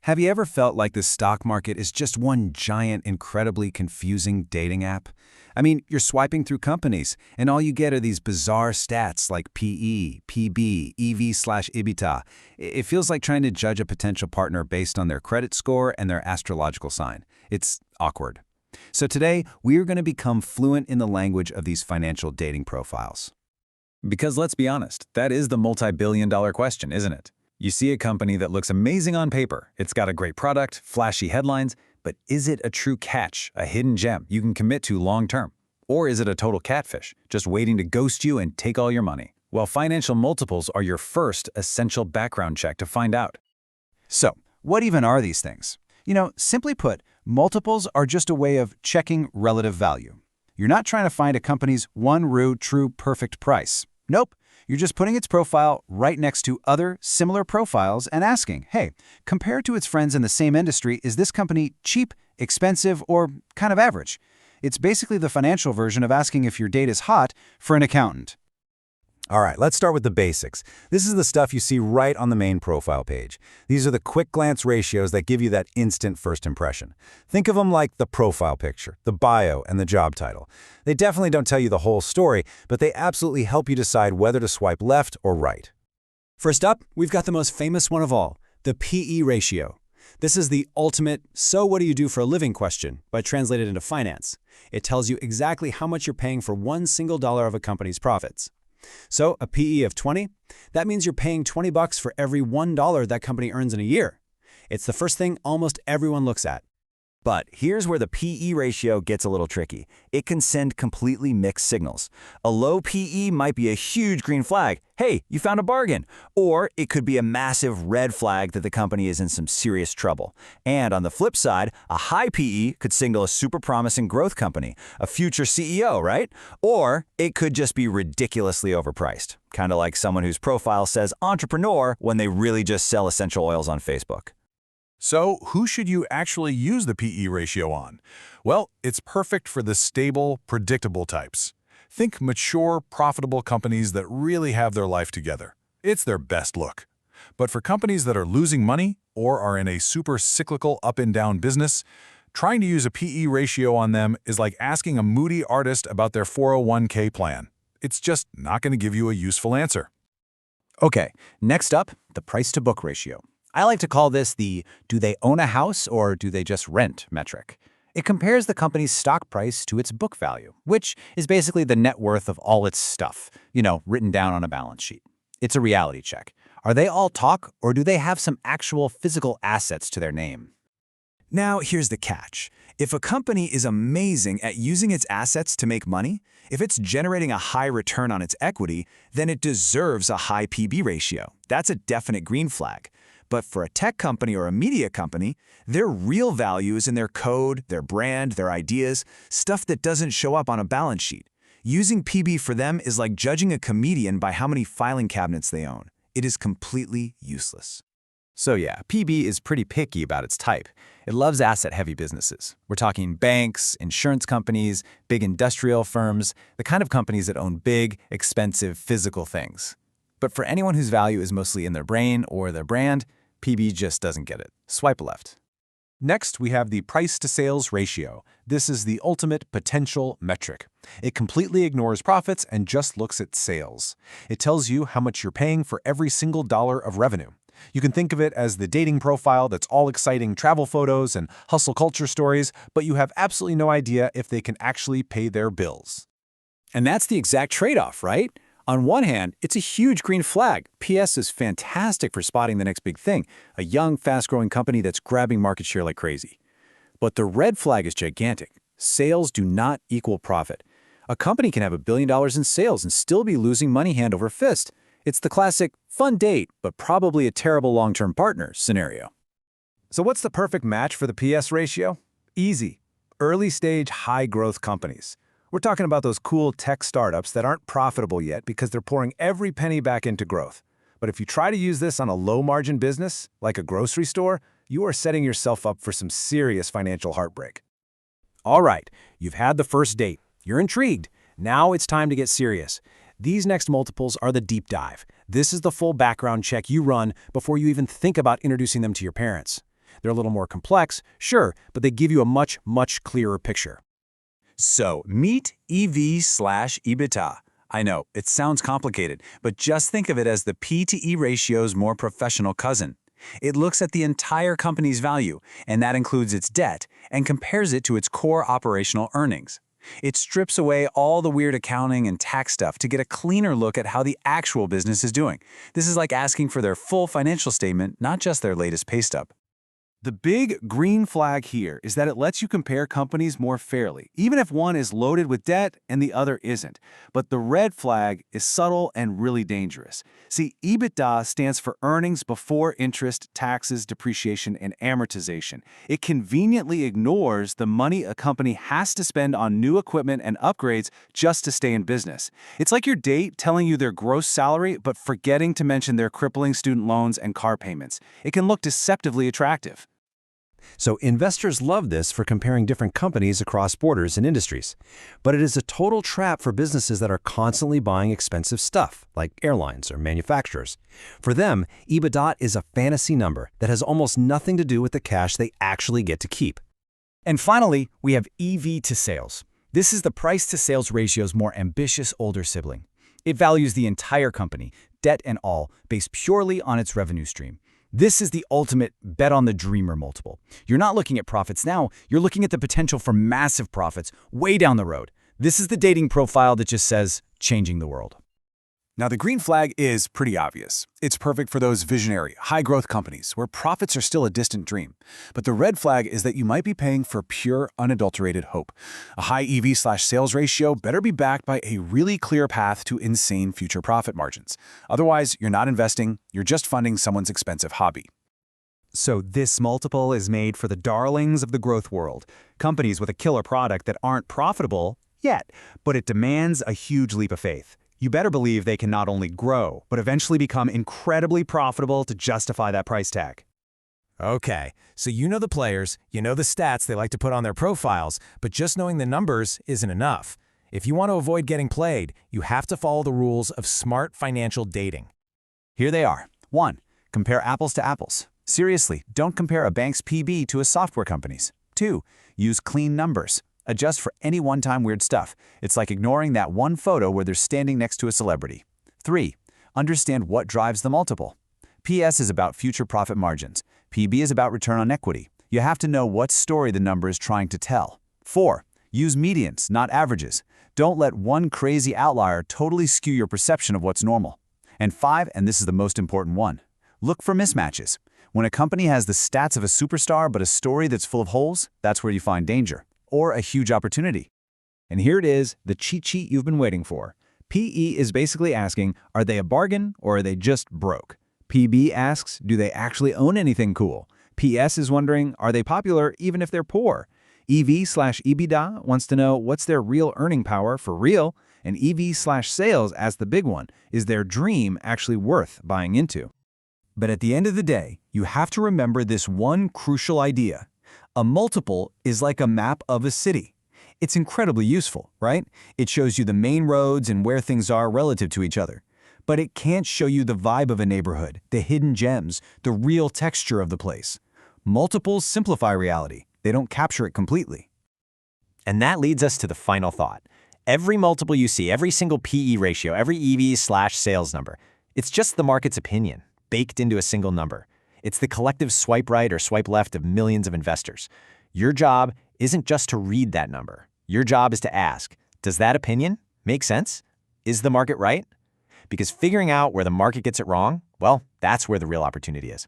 Have you ever felt like the stock market is just one giant, incredibly confusing dating app? I mean, you're swiping through companies, and all you get are these bizarre stats like PE, PB, EV/EBITDA. It feels like trying to judge a potential partner based on their credit score and their astrological sign. It's awkward. So today, we're going to become fluent in the language of these financial dating profiles. Because let's be honest, that is the multi-billion-dollar question, isn't it? You see a company that looks amazing on paper. It's got a great product, flashy headlines, but is it a true catch, a hidden gem you can commit to long-term? Or is it a total catfish, just waiting to ghost you and take all your money? Well, financial multiples are your first essential background check to find out. So, what even are these things? Simply put, multiples are just a way of checking relative value. You're not trying to find a company's one true perfect price. Nope. You're just putting its profile right next to other similar profiles and asking, hey, compared to its friends in the same industry, is this company cheap, expensive, or kind of average? It's basically the financial version of asking if your date is hot for an accountant. All right, let's start with the basics. This is the stuff you see right on the main profile page. These are the quick glance ratios that give you that instant first impression. Think of them like the profile picture, the bio, and the job title. They definitely don't tell you the whole story, but they absolutely help you decide whether to swipe left or right. First up, we've got the most famous one of all, the PE ratio. This is the ultimate, so what do you do for a living question, but translated into finance. It tells you exactly how much you're paying for one single dollar of a company's profits. So a PE of 20, that means you're paying $20 for every $1 that company earns in a year. It's the first thing almost everyone looks at. But here's where the PE ratio gets a little tricky. It can send completely mixed signals. A low PE might be a huge green flag. Hey, you found a bargain. Or it could be a massive red flag that the company is in some serious trouble. And on the flip side, a high PE could signal a super promising growth company, a future CEO, right? Or it could just be ridiculously overpriced. Kind of like someone whose profile says entrepreneur when they really just sell essential oils on Facebook. So, who should you actually use the PE ratio on? Well, it's perfect for the stable, predictable types. Think mature, profitable companies that really have their life together. It's their best look. But for companies that are losing money or are in a super cyclical up and down business, trying to use a PE ratio on them is like asking a moody artist about their 401k plan. It's just not going to give you a useful answer. Okay, next up, the price-to-book ratio. I like to call this the do they own a house or do they just rent metric. It compares the company's stock price to its book value, which is basically the net worth of all its stuff, written down on a balance sheet. It's a reality check. Are they all talk or do they have some actual physical assets to their name? Now, here's the catch. If a company is amazing at using its assets to make money, if it's generating a high return on its equity, then it deserves a high PB ratio. That's a definite green flag. But for a tech company or a media company, their real value is in their code, their brand, their ideas, stuff that doesn't show up on a balance sheet. Using PB for them is like judging a comedian by how many filing cabinets they own. It is completely useless. So yeah, PB is pretty picky about its type. It loves asset-heavy businesses. We're talking banks, insurance companies, big industrial firms, the kind of companies that own big, expensive, physical things. But for anyone whose value is mostly in their brain or their brand, PB just doesn't get it. Swipe left. Next, we have the price-to-sales ratio. This is the ultimate potential metric. It completely ignores profits and just looks at sales. It tells you how much you're paying for every single dollar of revenue. You can think of it as the dating profile that's all exciting travel photos and hustle culture stories, but you have absolutely no idea if they can actually pay their bills. And that's the exact trade-off, right? On one hand, it's a huge green flag. PS is fantastic for spotting the next big thing, a young, fast-growing company that's grabbing market share like crazy. But the red flag is gigantic. Sales do not equal profit. A company can have $1 billion in sales and still be losing money hand over fist. It's the classic fun date, but probably a terrible long-term partner scenario. So what's the perfect match for the PS ratio? Easy. Early-stage, high-growth companies. We're talking about those cool tech startups that aren't profitable yet because they're pouring every penny back into growth. But if you try to use this on a low-margin business, like a grocery store, you are setting yourself up for some serious financial heartbreak. All right, you've had the first date. You're intrigued. Now it's time to get serious. These next multiples are the deep dive. This is the full background check you run before you even think about introducing them to your parents. They're a little more complex, sure, but they give you a much, much clearer picture. So, meet EV/EBITDA. I know, it sounds complicated, but just think of it as the P to E ratio's more professional cousin. It looks at the entire company's value, and that includes its debt, and compares it to its core operational earnings. It strips away all the weird accounting and tax stuff to get a cleaner look at how the actual business is doing. This is like asking for their full financial statement, not just their latest pay stub. The big green flag here is that it lets you compare companies more fairly, even if one is loaded with debt and the other isn't. But the red flag is subtle and really dangerous. See, EBITDA stands for earnings before interest, taxes, depreciation, and amortization. It conveniently ignores the money a company has to spend on new equipment and upgrades just to stay in business. It's like your date telling you their gross salary but forgetting to mention their crippling student loans and car payments. It can look deceptively attractive. So investors love this for comparing different companies across borders and industries. But it is a total trap for businesses that are constantly buying expensive stuff, like airlines or manufacturers. For them, EBITDA is a fantasy number that has almost nothing to do with the cash they actually get to keep. And finally, we have EV to sales. This is the price-to-sales ratio's more ambitious older sibling. It values the entire company, debt and all, based purely on its revenue stream. This is the ultimate bet-on-the-dreamer multiple. You're not looking at profits now, you're looking at the potential for massive profits way down the road. This is the dating profile that just says, changing the world. Now, the green flag is pretty obvious. It's perfect for those visionary, high-growth companies where profits are still a distant dream. But the red flag is that you might be paying for pure, unadulterated hope. A high EV/sales ratio better be backed by a really clear path to insane future profit margins. Otherwise, you're not investing, you're just funding someone's expensive hobby. So this multiple is made for the darlings of the growth world, companies with a killer product that aren't profitable yet, but it demands a huge leap of faith. You better believe they can not only grow, but eventually become incredibly profitable to justify that price tag. Okay, so you know the players, you know the stats they like to put on their profiles, but just knowing the numbers isn't enough. If you want to avoid getting played, you have to follow the rules of smart financial dating. Here they are. 1. Compare apples to apples. Seriously, don't compare a bank's PB to a software company's. 2. Use clean numbers. Adjust for any one-time weird stuff. It's like ignoring that one photo where they're standing next to a celebrity. 3. Understand what drives the multiple. PS is about future profit margins. PB is about return on equity. You have to know what story the number is trying to tell. 4. Use medians, not averages. Don't let one crazy outlier totally skew your perception of what's normal. And 5, and this is the most important one, look for mismatches. When a company has the stats of a superstar but a story that's full of holes, that's where you find danger. Or a huge opportunity. And here it is, the cheat sheet you've been waiting for. PE is basically asking, are they a bargain or are they just broke? PB asks, do they actually own anything cool? PS is wondering, are they popular even if they're poor? EV/EBITDA wants to know what's their real earning power for real, and EV/sales asks the big one, is their dream actually worth buying into? But at the end of the day, you have to remember this one crucial idea. A multiple is like a map of a city. It's incredibly useful, right? It shows you the main roads and where things are relative to each other. But it can't show you the vibe of a neighborhood, the hidden gems, the real texture of the place. Multiples simplify reality. They don't capture it completely. And that leads us to the final thought. Every multiple you see, every single PE ratio, every EV/sales number, it's just the market's opinion, baked into a single number. It's the collective swipe right or swipe left of millions of investors. Your job isn't just to read that number. Your job is to ask, does that opinion make sense? Is the market right? Because figuring out where the market gets it wrong, well, that's where the real opportunity is.